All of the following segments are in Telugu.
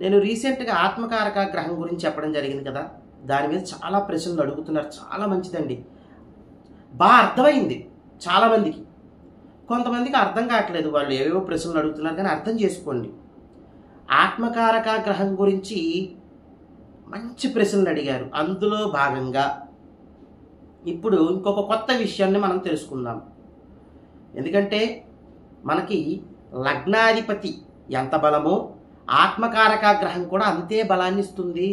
నేను రీసెంట్గా ఆత్మకారక గ్రహం గురించి చెప్పడం జరిగింది కదా, దాని మీద చాలా ప్రశ్నలు అడుగుతున్నారు. చాలా మంచిదండి, బాగా అర్థమైంది చాలామందికి. కొంతమందికి అర్థం కావట్లేదు, వాళ్ళు ఏవేవో ప్రశ్నలు అడుగుతున్నారు. కానీ అర్థం చేసుకోండి, ఆత్మకారక గ్రహం గురించి మంచి ప్రశ్నలు అడిగారు. అందులో భాగంగా ఇప్పుడు ఇంకొక కొత్త విషయాన్ని మనం తెలుసుకుందాం. ఎందుకంటే మనకి లగ్నాధిపతి ఎంత బలమో ఆత్మకారక గ్రహం కూడా అంతే బలాన్ని ఇస్తుంది.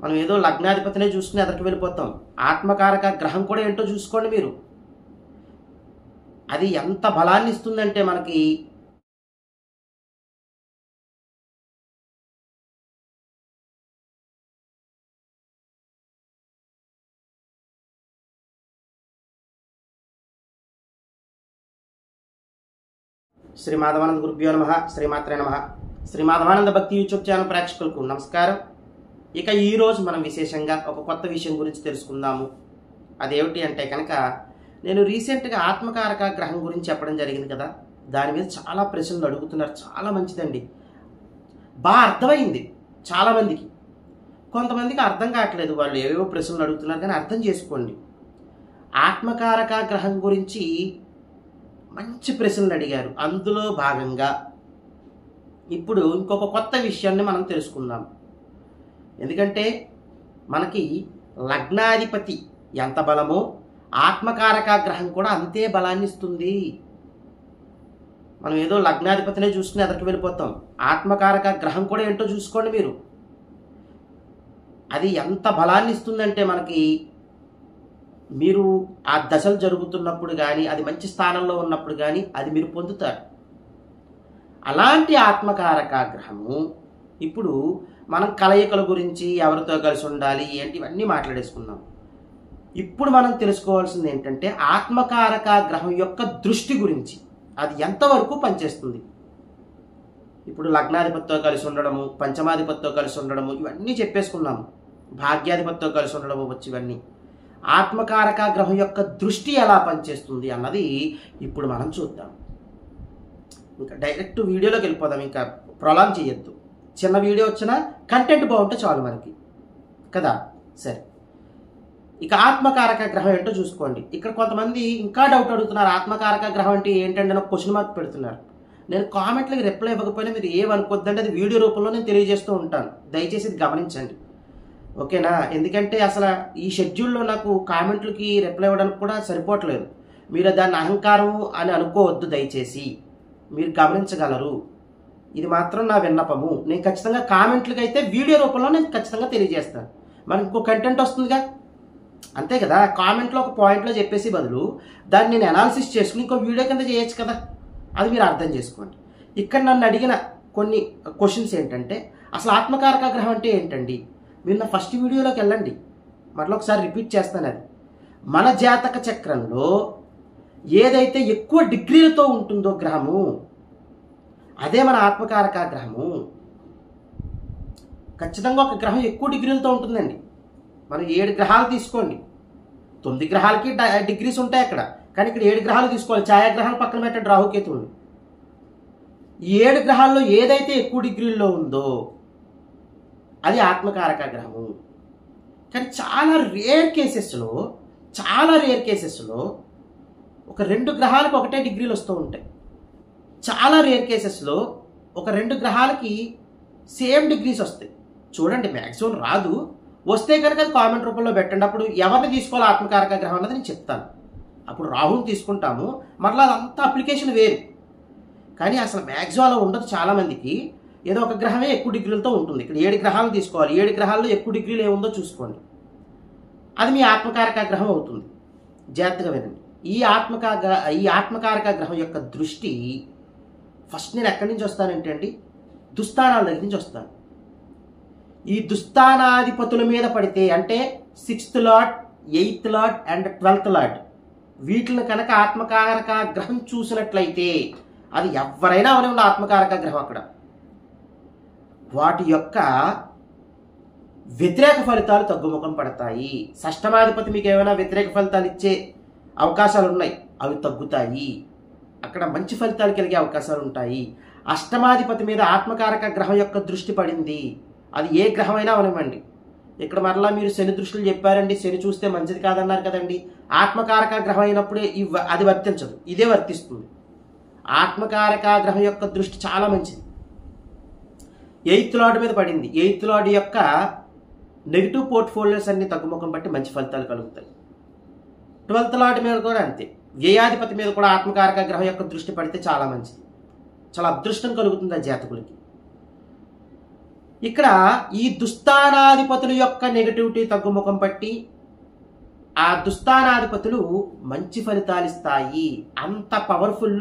మనం ఏదో లగ్నాధిపతినే చూసుకుని ఎదరికి వెళ్ళిపోతాం. ఆత్మకారక గ్రహం కూడా ఏంటో చూసుకోండి మీరు. అది ఎంత బలాన్ని ఇస్తుందంటే మనకి శ్రీ మాధవానంద గురుభ్యో నమః, శ్రీమాత్రే నమః. శ్రీ మాధవానంద భక్తి యూట్యూబ్ ఛానల్ ప్రేక్షకులకు నమస్కారం. ఇక ఈరోజు మనం విశేషంగా ఒక కొత్త విషయం గురించి తెలుసుకుందాము. అదేమిటి అంటే కనుక, నేను రీసెంట్గా ఆత్మకారక గ్రహం గురించి చెప్పడం జరిగింది కదా, దాని మీద చాలా ప్రశ్నలు అడుగుతున్నారు. చాలా మంచిదండి, బాగా అర్థమైంది చాలామందికి. కొంతమందికి అర్థం కావట్లేదు, వాళ్ళు ఏవేవో ప్రశ్నలు అడుగుతున్నారు. కానీ అర్థం చేసుకోండి, ఆత్మకారక గ్రహం గురించి మంచి ప్రశ్నలు అడిగారు. అందులో భాగంగా ఇప్పుడు ఇంకొక కొత్త విషయాన్ని మనం తెలుసుకుందాం. ఎందుకంటే మనకి లగ్నాధిపతి ఎంత బలమో ఆత్మకారక గ్రహం కూడా అంతే బలాన్ని ఇస్తుంది. మనం ఏదో లగ్నాధిపతినే చూసుకుని ఎదరికి వెళ్ళిపోతాం. ఆత్మకారక గ్రహం కూడా ఏంటో చూసుకోండి మీరు. అది ఎంత బలాన్ని ఇస్తుందంటే మనకి, మీరు ఆ దశలు జరుగుతున్నప్పుడు కానీ, అది మంచి స్థానంలో ఉన్నప్పుడు కానీ అది మీరు పొందుతారు. అలాంటి ఆత్మకారక గ్రహము ఇప్పుడు మనం కలయికల గురించి, ఎవరితో కలిసి ఉండాలి ఏంటి, ఇవన్నీ మాట్లాడేసుకుందాం. ఇప్పుడు మనం తెలుసుకోవాల్సింది ఏంటంటే ఆత్మకారక గ్రహం యొక్క దృష్టి గురించి. అది ఎంతవరకు పనిచేస్తుంది. ఇప్పుడు లగ్నాధిపతితో కలిసి ఉండడము, పంచమాధిపతితో కలిసి ఉండడము, ఇవన్నీ చెప్పేసుకున్నాము. భాగ్యాధిపతితో కలిసి ఉండడము వచ్చి ఇవన్నీ. ఆత్మకారక గ్రహం యొక్క దృష్టి ఎలా పనిచేస్తుంది అన్నది ఇప్పుడు మనం చూద్దాం. ఇంకా డైరెక్ట్ వీడియోలోకి వెళ్ళిపోదాం, ఇంకా ప్రొలాంగ్ చేయొద్దు. చిన్న వీడియో వచ్చినా కంటెంట్ బాగుంటే చాలు మనకి కదా. సరే, ఇక ఆత్మకారక గ్రహం ఏంటో చూసుకోండి. ఇక్కడ కొంతమంది ఇంకా డౌట్ అడుగుతున్నారు, ఆత్మకారక గ్రహం అంటే ఏంటంటే నాకు క్వశ్చన్ మార్క్ పెడుతున్నారు. నేను కామెంట్లకి రిప్లై ఇవ్వకపోయినా మీరు ఏమనుకోద్దంటే అది వీడియో రూపంలో నేను తెలియజేస్తూ ఉంటాను. దయచేసి ఇది గమనించండి, ఓకేనా. ఎందుకంటే అసలు ఈ షెడ్యూల్లో నాకు కామెంట్లకి రిప్లై ఇవ్వడానికి కూడా సరిపోవట్లేదు. మీరు దాన్ని అహంకారం అని అనుకోవద్దు, దయచేసి మీరు గమనించగలరు. ఇది మాత్రం నా విన్నపము. నేను ఖచ్చితంగా కామెంట్లకి అయితే వీడియో రూపంలో నేను ఖచ్చితంగా తెలియజేస్తాను. మనకి ఇంకో కంటెంట్ వస్తుందిగా, అంతే కదా. కామెంట్లో ఒక పాయింట్లో చెప్పేసి బదులు దాన్ని నేను అనాలిసిస్ చేసుకుని ఇంకో వీడియో కింద చేయొచ్చు కదా. అది మీరు అర్థం చేసుకోండి. ఇక్కడ నన్ను అడిగిన కొన్ని క్వశ్చన్స్ ఏంటంటే, అసలు ఆత్మకారక గ్రహం అంటే ఏంటండి. మీరు నా ఫస్ట్ వీడియోలోకి వెళ్ళండి, మరలా ఒకసారి రిపీట్ చేస్తాను. అది మన జాతక చక్రంలో ఏదైతే ఎక్కువ డిగ్రీలతో ఉంటుందో గ్రహము, అదే మన ఆత్మకారక గ్రహము. ఖచ్చితంగా ఒక గ్రహం ఎక్కువ డిగ్రీలతో ఉంటుందండి. మనం 7 గ్రహాలు తీసుకోండి, 9 గ్రహాలకి డిగ్రీస్ ఉంటాయి అక్కడ. కానీ ఇక్కడ 7 గ్రహాలు తీసుకోవాలి. ఛాయాగ్రహాలు పక్కన పెట్టండి, రాహుకేతువుని. 7 గ్రహాల్లో ఏదైతే ఎక్కువ డిగ్రీల్లో ఉందో అది ఆత్మకారక గ్రహము. కానీ చాలా రేర్ కేసెస్లో ఒక 2 గ్రహాలకు ఒకటే డిగ్రీలు వస్తూ ఉంటాయి. చాలా రేర్ కేసెస్లో ఒక 2 గ్రహాలకి సేమ్ డిగ్రీస్ వస్తాయి. చూడండి, మ్యాక్సిమం రాదు. వస్తే కనుక అది కామెంట్ రూపంలో పెట్టండి. అప్పుడు ఎవరిని తీసుకోవాలి ఆత్మకారక గ్రహం అన్నది నేను చెప్తాను. అప్పుడు రాహుని తీసుకుంటాము, మరలా అదంతా అప్లికేషన్ వేరు. కానీ అసలు మ్యాక్సిమం అలా ఉండదు. చాలామందికి ఏదో ఒక గ్రహమే ఎక్కువ డిగ్రీలతో ఉంటుంది. ఇక్కడ 7 గ్రహాలు తీసుకోవాలి. 7 గ్రహాల్లో ఎక్కువ డిగ్రీలు ఏముందో చూసుకోండి. అది మీ ఆత్మకారక గ్రహం అవుతుంది. జాగ్రత్తగా వినండి. ఈ ఆత్మకారక గ్రహం యొక్క దృష్టి ఫస్ట్ నేను ఎక్కడి నుంచి వస్తానంటే అండి, దుస్థానాల దగ్గర నుంచి వస్తాను. ఈ దుస్థానాధిపతుల మీద పడితే, అంటే 6th lord, 8th lord and 12th lord, వీటిని కనుక ఆత్మకారక గ్రహం చూసినట్లయితే అది ఎవరైనా అవనే ఉన్న ఆత్మకారక గ్రహం అక్కడ. వాటి యొక్క వ్యతిరేక ఫలితాలు తగ్గుముఖం పడతాయి. షష్టమాధిపతి మీకు ఏమైనా వ్యతిరేక ఫలితాలు ఇచ్చే అవకాశాలు ఉన్నాయి, అవి తగ్గుతాయి. అక్కడ మంచి ఫలితాలు కలిగే అవకాశాలు ఉంటాయి. అష్టమాధిపతి మీద ఆత్మకారక గ్రహం యొక్క దృష్టి పడింది, అది ఏ గ్రహమైనా అవనివ్వండి. ఇక్కడ మరలా మీరు శని దృష్టిలు చెప్పారండి, శని చూస్తే మంచిది కాదన్నారు కదండి. ఆత్మకారక గ్రహం అయినప్పుడే అది వర్తించదు, ఇదే వర్తిస్తుంది. ఆత్మకారక గ్రహం యొక్క దృష్టి చాలా మంచిది. 8th లార్డ్ మీద పడింది. 8th లార్డ్ యొక్క నెగిటివ్ పోర్ట్ఫోలియోస్ అన్ని తగ్గుముఖం బట్టి మంచి ఫలితాలు కలుగుతాయి. 12th లార్డ్ మీద కూడా అంతే. వ్యయాధిపతి మీద కూడా ఆత్మకారక గ్రహం యొక్క దృష్టి పడితే చాలా మంచిది, చాలా అదృష్టం కలుగుతుంది ఆ జాతకులకి. ఇక్కడ ఈ దుస్థానాధిపతుల యొక్క నెగటివిటీ తగ్గుముఖం పట్టి ఆ దుస్థానాధిపతులు మంచి ఫలితాలు ఇస్తాయి. అంత పవర్ఫుల్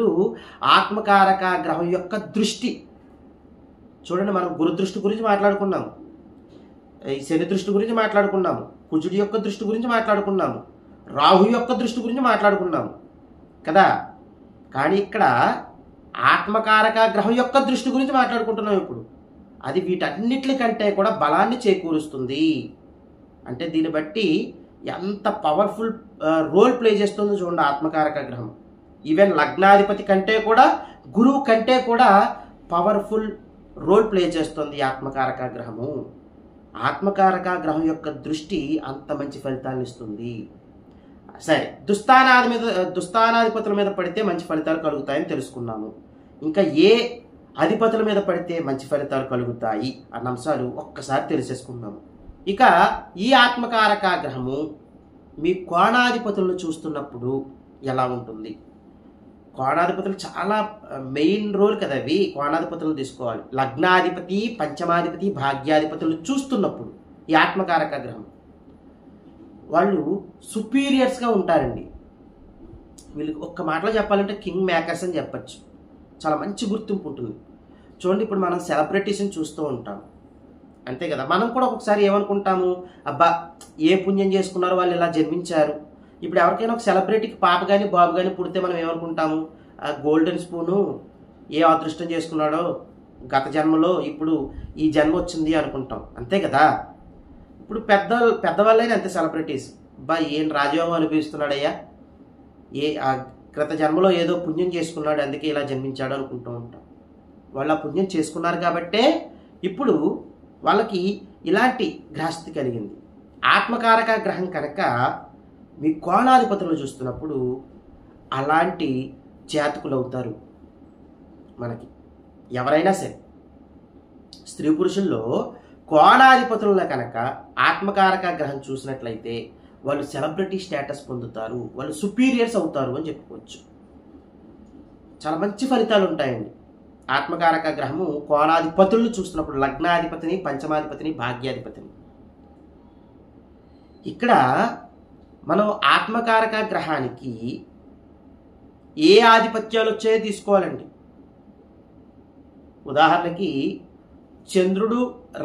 ఆత్మకారక గ్రహం యొక్క దృష్టి. చూడండి, మనం గురు దృష్టి గురించి మాట్లాడుకున్నాము, ఈ శని దృష్టి గురించి మాట్లాడుకున్నాము, కుజుడి యొక్క దృష్టి గురించి మాట్లాడుకున్నాము, రాహు యొక్క దృష్టి గురించి మాట్లాడుకున్నాము కదా. కానీ ఇక్కడ ఆత్మకారక గ్రహం యొక్క దృష్టి గురించి మాట్లాడుకుంటున్నాం ఇప్పుడు. అది వీటన్నిటికంటే కూడా బలాన్ని చేకూరుస్తుంది. అంటే దీన్ని బట్టి ఎంత పవర్ఫుల్ రోల్ ప్లే చేస్తుందో చూడండి ఆత్మకారక గ్రహం. ఈవెన్ లగ్నాధిపతి కంటే కూడా, గురువు కంటే కూడా పవర్ఫుల్ రోల్ ప్లే చేస్తుంది ఆత్మకారక గ్రహము. ఆత్మకారక గ్రహం యొక్క దృష్టి అంత మంచి ఫలితాలను ఇస్తుంది. సరే, దుస్థానాధిపతుల మీద పడితే మంచి ఫలితాలు కలుగుతాయని తెలుసుకున్నాము. ఇంకా ఏ అధిపతుల మీద పడితే మంచి ఫలితాలు కలుగుతాయి అన్న అంశాలు ఒక్కసారి తెలిసేసుకుందాము. ఇక ఈ ఆత్మకారక గ్రహము మీ కోణాధిపతులను చూస్తున్నప్పుడు ఎలా ఉంటుంది? కోణాధిపతులు చాలా మెయిన్ రోల్ కదా అవి. కోణాధిపతులను తీసుకోవాలి. లగ్నాధిపతి, పంచమాధిపతి, భాగ్యాధిపతులు చూస్తున్నప్పుడు ఈ ఆత్మకారక గ్రహం వాళ్ళు సుపీరియర్స్గా ఉంటారండి. వీళ్ళకి ఒక్క మాటలో చెప్పాలంటే కింగ్ మేకర్స్ అని చెప్పచ్చు. చాలా మంచి గుర్తింపు ఉంటుంది. చూడండి, ఇప్పుడు మనం సెలబ్రిటీస్ని చూస్తూ ఉంటాం, అంతే కదా. మనం కూడా ఒకసారి ఏమనుకుంటాము, అబ్బా ఏ పుణ్యం చేసుకున్నారో వాళ్ళు ఇలా జన్మించారు. ఇప్పుడు ఎవరికైనా ఒక సెలబ్రిటీకి పాప కానీ బాబు కానీ పుడితే మనం ఏమనుకుంటాము, ఆ గోల్డెన్ స్పూను ఏ అదృష్టం చేసుకున్నాడో గత జన్మలో ఇప్పుడు ఈ జన్మ వచ్చింది అనుకుంటాం, అంతే కదా. ఇప్పుడు పెద్దవాళ్ళైనా అంతే, సెలబ్రిటీస్ అబ్బా ఏం రాజయోగం అనిపిస్తున్నాడయ్యా, గత జన్మలో ఏదో పుణ్యం చేసుకున్నాడు అందుకే ఇలా జన్మించాడు అనుకుంటూ ఉంటాం. వాళ్ళు ఆ పుణ్యం చేసుకున్నారు కాబట్టే ఇప్పుడు వాళ్ళకి ఇలాంటి గ్రహస్థితి కలిగింది. ఆత్మకారక గ్రహం కనుక మీ కోణాధిపతులను చూస్తున్నప్పుడు అలాంటి జాతకులు అవుతారు. మనకి ఎవరైనా సరే స్త్రీ పురుషుల్లో కోణాధిపతులను కనుక ఆత్మకారక గ్రహం చూసినట్లయితే వాళ్ళు సెలబ్రిటీ స్టేటస్ పొందుతారు, వాళ్ళు సుపీరియర్స్ అవుతారు అని చెప్పుకోవచ్చు. చాలా మంచి ఫలితాలు ఉంటాయండి. ఆత్మకారక గ్రహము కోణాధిపతులను చూస్తున్నప్పుడు లగ్నాధిపతిని, పంచమాధిపతిని, భాగ్యాధిపతిని. ఇక్కడ మనం ఆత్మకారక గ్రహానికి ఏ ఆధిపత్యాలు వచ్చాయో తీసుకోవాలండి. ఉదాహరణకి చంద్రుడు,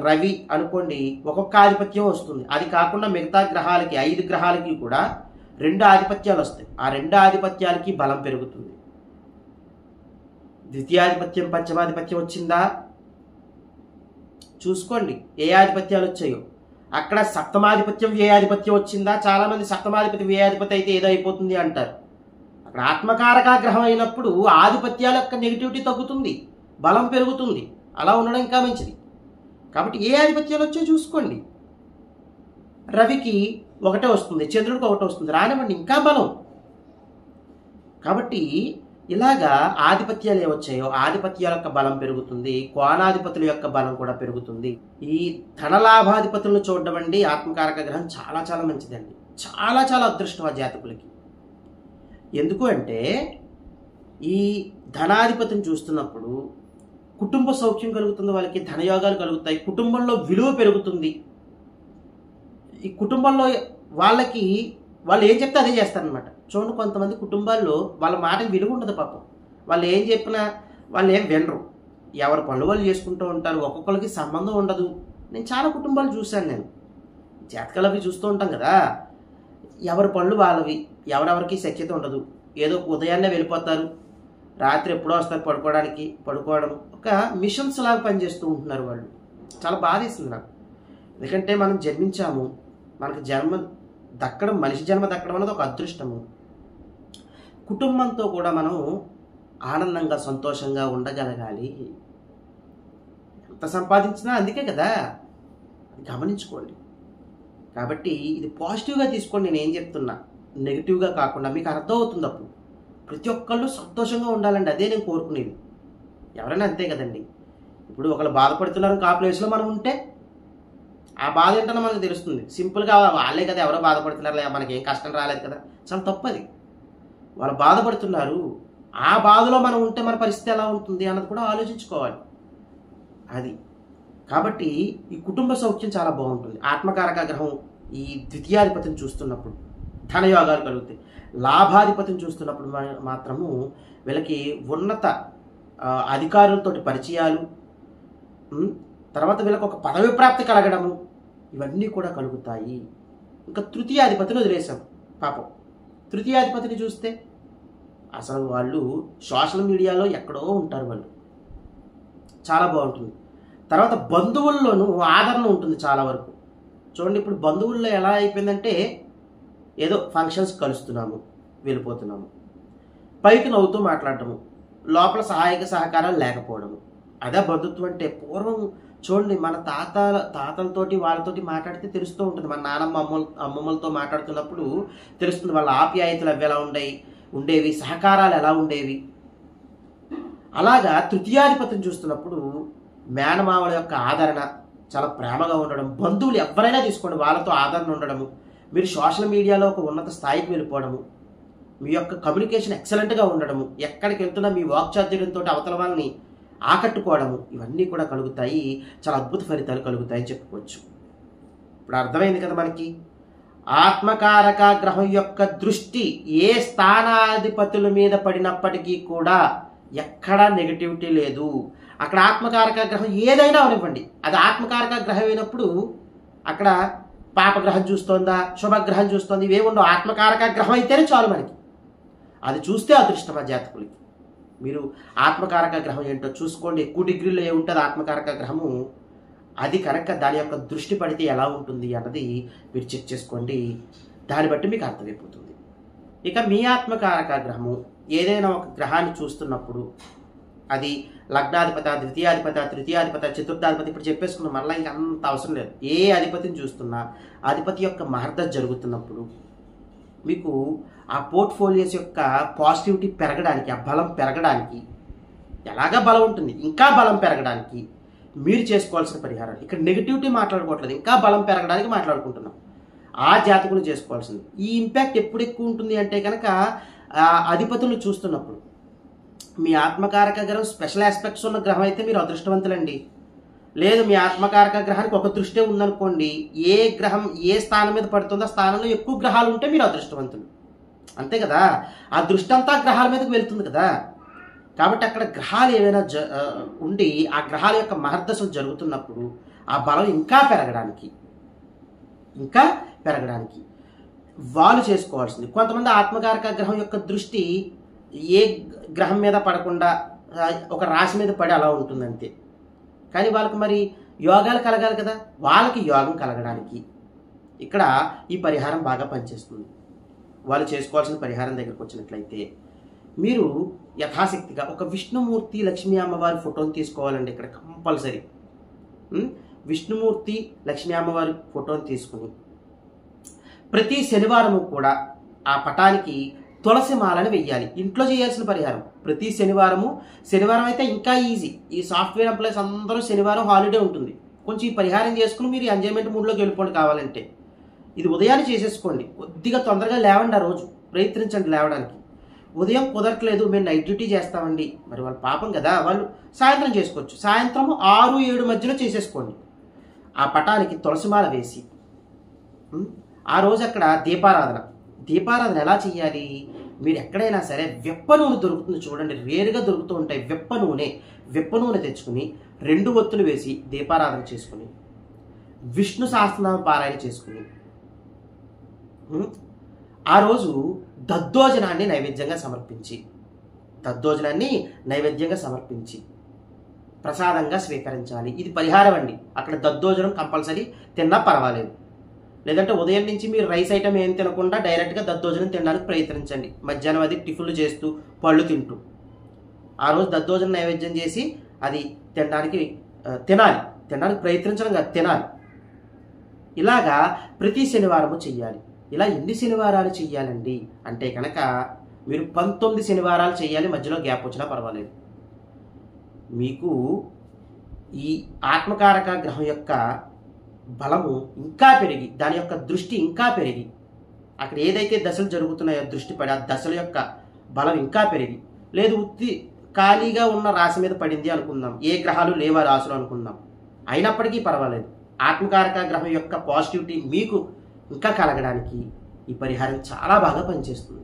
రవి అనుకోండి, ఒక్కొక్క ఆధిపత్యం వస్తుంది. అది కాకుండా మిగతా గ్రహాలకి 5 గ్రహాలకి కూడా 2 ఆధిపత్యాలు వస్తాయి. ఆ 2 ఆధిపత్యాలకి బలం పెరుగుతుంది. ద్వితీయాధిపత్యం, పంచమాధిపత్యం వచ్చిందా చూసుకోండి ఏ ఆధిపత్యాలు వచ్చాయో. అక్కడ సప్తమాధిపత్యం, వ్యయాధిపత్యం వచ్చిందా? చాలామంది సప్తమాధిపతి వ్యయాధిపతి అయితే ఏదో అయిపోతుంది అంటారు. అక్కడ ఆత్మకారక గ్రహం అయినప్పుడు ఆధిపత్యాల యొక్క నెగిటివిటీ తగ్గుతుంది, బలం పెరుగుతుంది. అలా ఉండడం ఇంకా మంచిది. కాబట్టి ఏ ఆధిపత్యాలు వచ్చాయో చూసుకోండి. రవికి 1 వస్తుంది, చంద్రుడికి 1 వస్తుంది, రానివ్వండి, ఇంకా బలం. కాబట్టి ఇలాగా ఆధిపత్యాలు ఏవచ్చాయో ఆధిపత్యాల యొక్క బలం పెరుగుతుంది, కోణాధిపతుల యొక్క బలం కూడా పెరుగుతుంది. ఈ ధనలాభాధిపతులను చూడడం అండి ఆత్మకారక గ్రహం చాలా చాలా మంచిదండి. చాలా చాలా అదృష్టం ఆ జాతకులకి. ఎందుకు అంటే ఈ ధనాధిపతిని చూస్తున్నప్పుడు కుటుంబ సౌఖ్యం కలుగుతుంది, వాళ్ళకి ధనయోగాలు కలుగుతాయి, కుటుంబంలో విలువ పెరుగుతుంది. ఈ కుటుంబంలో వాళ్ళకి వాళ్ళు ఏం చెప్తే అదే చేస్తారనమాట. చూడండి, కొంతమంది కుటుంబాల్లో వాళ్ళ మాటకి విలువ ఉండదు పాపం. వాళ్ళు ఏం చెప్పినా వాళ్ళు ఏం వినరు, ఎవరి పనులు వాళ్ళు చేసుకుంటూ ఉంటారు, ఒక్కొక్కరికి సంబంధం ఉండదు. నేను చాలా కుటుంబాలు చూశాను, నేను జాతకాలు అవి చూస్తూ ఉంటాం కదా. ఎవరి పనులు వాళ్ళవి, ఎవరెవరికి శక్యత ఉండదు. ఏదో ఉదయాన్నే వెళ్ళిపోతారు, రాత్రి ఎప్పుడో వస్తారు పడుకోవడం, ఒక మిషన్స్ లాగా పనిచేస్తూ ఉంటున్నారు వాళ్ళు. చాలా బాధేస్తుంది నాకు. ఎందుకంటే మనం జన్మించాము, మనకు జన్మ దక్కడం, మనిషి జన్మ దక్కడం అనేది ఒక అదృష్టము. కుటుంబంతో కూడా మనం ఆనందంగా సంతోషంగా ఉండగలగాలి. ఎంత సంపాదించినా అందుకే కదా, గమనించుకోండి. కాబట్టి ఇది పాజిటివ్గా తీసుకోండి. నేను ఏం చెప్తున్నా నెగిటివ్గా కాకుండా మీకు అర్థమవుతుంది. అప్పుడు ప్రతి ఒక్కళ్ళు సంతోషంగా ఉండాలండి, అదే నేను కోరుకునేది. ఎవరైనా అంతే కదండి. ఇప్పుడు ఒకళ్ళు బాధపడుతున్నారు ఆ ప్లేస్లో మనం ఉంటే ఆ బాధ ఏంటన్నా మనకు తెలుస్తుంది. సింపుల్గా వాళ్ళే కదా ఎవరో బాధపడుతున్నారు, మనకేం కష్టం రాలేదు కదా, చాలా తప్పది. వాళ్ళు బాధపడుతున్నారు, ఆ బాధలో మనం ఉంటే మన పరిస్థితి ఎలా ఉంటుంది అన్నది కూడా ఆలోచించుకోవాలి. అది కాబట్టి ఈ కుటుంబ సౌఖ్యం చాలా బాగుంటుంది. ఆత్మకారక గ్రహం ఈ ద్వితీయాధిపతిని చూస్తున్నప్పుడు ధనయోగాలు కలుగుతాయి. లాభాధిపతిని చూస్తున్నప్పుడు మాత్రము వీళ్ళకి ఉన్నత అధికారులతోటి పరిచయాలు, తర్వాత వీళ్ళకి ఒక పదవి ప్రాప్తి కలగడము, ఇవన్నీ కూడా కలుగుతాయి. ఇంకా తృతీయాధిపతిని వదిలేశాం. పాపం తృతీయాధిపతిని చూస్తే అసలు వాళ్ళు సోషల్ మీడియాలో ఎక్కడో ఉంటారు, వాళ్ళు చాలా బాగుంటుంది. తర్వాత బంధువుల్లోనూ ఆదరణ ఉంటుంది చాలా వరకు. చూడండి, ఇప్పుడు బంధువుల్లో ఎలా అయిపోయిందంటే ఏదో ఫంక్షన్స్ కలుస్తున్నాము, వెళ్ళిపోతున్నాము, పైకి నవ్వుతూ మాట్లాడటము, లోపల సహాయక సహకారాలు లేకపోవడము. అదే బంధుత్వం అంటే. పూర్వం చూడండి, మన తాతలతోటి వాళ్ళతోటి మాట్లాడితే తెలుస్తూ ఉంటుంది. మన నానమ్మ అమ్మమ్మలతో మాట్లాడుతున్నప్పుడు తెలుస్తుంది వాళ్ళ ఆప్యాయతలు అవి ఎలా ఉండేవి, సహకారాలు ఎలా ఉండేవి. అలాగా తృతీయాధిపతిని చూస్తున్నప్పుడు మేనమామల యొక్క ఆదరణ చాలా ప్రేమగా ఉండడం, బంధువులు ఎవరైనా తీసుకోండి వాళ్ళతో ఆదరణ ఉండడము, మీరు సోషల్ మీడియాలో ఒక ఉన్నత స్థాయికి వెళ్ళిపోవడము, మీ యొక్క కమ్యూనికేషన్ ఎక్సలెంట్గా ఉండడము, ఎక్కడికి వెళ్తున్నా మీ వాక్చాతుర్యంతో అవతల వాళ్ళని ఆకట్టుకోవడము, ఇవన్నీ కూడా కలుగుతాయి. చాలా అద్భుత ఫలితాలు కలుగుతాయని చెప్పుకోవచ్చు. ఇప్పుడు అర్థమైంది కదా మనకి. ఆత్మకారక గ్రహం యొక్క దృష్టి ఏ స్థానాధిపతుల మీద పడినప్పటికీ కూడా ఎక్కడా నెగటివిటీ లేదు. అక్కడ ఆత్మకారక గ్రహం ఏదైనా అవనివ్వండి, అది ఆత్మకారక గ్రహం అయినప్పుడు అక్కడ పాపగ్రహం చూస్తోందా, శుభగ్రహం చూస్తోంది, ఇవే ఉండవు. ఆత్మకారక గ్రహం అయితేనే చాలు మనకి. అది చూస్తే అదృష్టం ఆ జాతకులకి. మీరు ఆత్మకారక గ్రహం ఏంటో చూసుకోండి. ఎక్కువ డిగ్రీలో ఏముంటుంది ఆత్మకారక గ్రహము, అది కనుక దాని యొక్క దృష్టి పడితే ఎలా ఉంటుంది అన్నది మీరు చెక్ చేసుకోండి. దాన్ని బట్టి మీకు అర్థమైపోతుంది. ఇక మీ ఆత్మకారక గ్రహము ఏదైనా ఒక గ్రహాన్ని చూస్తున్నప్పుడు అది లగ్నాధిపత, ద్వితీయాధిపత, తృతీయాధిపత, చతుర్థాధిపతి, ఇప్పుడు చెప్పేసుకున్నాం, మళ్ళీ ఇంకా అంత అవసరం లేదు. ఏ అధిపతిని చూస్తున్నా అధిపతి యొక్క మహర్దశ జరుగుతున్నప్పుడు మీకు ఆ పోర్ట్ఫోలియోస్ యొక్క పాజిటివిటీ పెరగడానికి, ఆ బలం పెరగడానికి, ఎలాగా బలం ఉంటుంది ఇంకా బలం పెరగడానికి మీరు చేసుకోవాల్సిన పరిహారాలు. ఇక్కడ నెగిటివిటీ మాట్లాడుకోవట్లేదు, ఇంకా బలం పెరగడానికి మాట్లాడుకుంటున్నాం. ఆ జాతకులు చేసుకోవాల్సింది. ఈ ఇంపాక్ట్ ఎప్పుడు ఎక్కువ ఉంటుంది అంటే కనుక అధిపతులు చూస్తున్నప్పుడు. మీ ఆత్మకారక గ్రహం స్పెషల్ ఆస్పెక్ట్స్ ఉన్న గ్రహం అయితే మీరు అదృష్టవంతులండి. లేదు, మీ ఆత్మకారక గ్రహానికి ఒక దృష్టే ఉందనుకోండి, ఏ గ్రహం ఏ స్థానం మీద పడుతుందో ఆ స్థానంలో ఎక్కువ గ్రహాలు ఉంటే మీరు అదృష్టవంతులు. అంతే కదా, ఆ దృష్టి అంతా గ్రహాల మీదకి వెళ్తుంది కదా. కాబట్టి అక్కడ గ్రహాలు ఏవైనా ఉండి ఆ గ్రహాల యొక్క మహర్దశలు జరుగుతున్నప్పుడు ఆ బలం ఇంకా పెరగడానికి వాళ్ళు చేసుకోవాల్సింది. కొంతమంది ఆత్మకారక గ్రహం యొక్క దృష్టి ఏ గ్రహం మీద పడకుండా ఒక రాశి మీద పడి అలా ఉంటుంది అంతే. కానీ వాళ్ళకి మరి యోగాలు కలగాలి కదా, వాళ్ళకి యోగం కలగడానికి ఇక్కడ ఈ పరిహారం బాగా పనిచేస్తుంది. వాళ్ళు చేసుకోవాల్సిన పరిహారం దగ్గరకు వచ్చినట్లయితే మీరు యథాశక్తిగా ఒక విష్ణుమూర్తి, లక్ష్మీ అమ్మవారి ఫోటోని తీసుకోవాలండి. ఇక్కడ కంపల్సరీ విష్ణుమూర్తి, లక్ష్మీ అమ్మవారి ఫోటోని తీసుకుని ప్రతి శనివారము కూడా ఆ పటానికి తులసి మాలని వెయ్యాలి. ఇంట్లో చేయాల్సిన పరిహారం ప్రతి శనివారం అయితే ఇంకా ఈజీ. ఈ సాఫ్ట్వేర్ ఎంప్లాయీస్ అందరూ శనివారం హాలిడే ఉంటుంది. కొంచెం ఈ పరిహారం చేసుకుని మీరు ఎంజాయ్మెంట్ మూడ్లోకి వెళ్ళిపోండి. కావాలంటే ఇది ఉదయాన్నే చేసేసుకోండి. కొద్దిగా తొందరగా లేవండి, ఆ రోజు ప్రయత్నించండి లేవడానికి. ఉదయం కుదరట్లేదు, మేము నైట్ డ్యూటీ చేస్తామండి, మరి వాళ్ళ పాపం కదా, వాళ్ళు సాయంత్రం చేసుకోవచ్చు. సాయంత్రం 6-7 మధ్యలో చేసేసుకోండి. ఆ పటానికి తులసిమాల వేసి ఆ రోజు అక్కడ దీపారాధన ఎలా చేయాలి? మీరు ఎక్కడైనా సరే వెప్ప నూనె దొరుకుతుంది చూడండి, రేరుగా దొరుకుతూ ఉంటాయి. వెప్ప నూనె తెచ్చుకుని 2 ఒత్తులు వేసి దీపారాధన చేసుకుని విష్ణు సహస్రనామ పారాయణ చేసుకుని ఆ రోజు దద్దోజనాన్ని నైవేద్యంగా సమర్పించి ప్రసాదంగా స్వీకరించాలి. ఇది పరిహారం అండి. అక్కడ దద్దోజనం కంపల్సరీ తిన్నా పర్వాలేదు. లేదంటే ఉదయం నుంచి మీరు రైస్ ఐటమ్ ఏం తినకుండా డైరెక్ట్గా దద్దోజనం తినడానికి ప్రయత్నించండి. మధ్యాహ్నం అది టిఫిన్లు చేస్తూ పళ్ళు తింటూ ఆ రోజు దద్దోజన నైవేద్యం చేసి అది తినడానికి ప్రయత్నించడం కాదు, తినాలి. ఇలాగా ప్రతి శనివారము చెయ్యాలి. ఇలా ఎన్ని శనివారాలు చెయ్యాలండి అంటే కనుక మీరు 19 శనివారాలు చేయాలి. మధ్యలో గ్యాప్ వచ్చినా పర్వాలేదు. మీకు ఈ ఆత్మకారక గ్రహం యొక్క బలము ఇంకా పెరిగి, దాని యొక్క దృష్టి ఇంకా పెరిగి, అక్కడ ఏదైతే దశలు జరుగుతున్నాయో దృష్టి పడి ఆ దశల యొక్క బలం ఇంకా పెరిగి, లేదు ఉత్తి ఖాళీగా ఉన్న రాశి మీద పడింది అనుకుందాం, ఏ గ్రహాలు లేవా రాశులు అనుకుందాం, అయినప్పటికీ పర్వాలేదు. ఆత్మకారక గ్రహం యొక్క పాజిటివిటీ మీకు ఇంకా కలగడానికి ఈ పరిహారం చాలా బాగా పనిచేస్తుంది.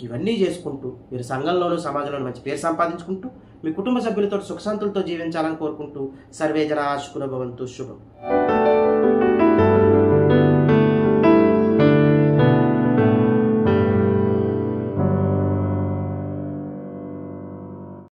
ఇవన్నీ చేసుకుంటూ మీరు సంఘంలోనూ సమాజంలోనూ మంచి పేరు సంపాదించుకుంటూ మీ కుటుంబ సభ్యులతో సుఖశాంతులతో జీవించాలని కోరుకుంటూ సర్వే జనా సుఖినో భవంతు. శుభం.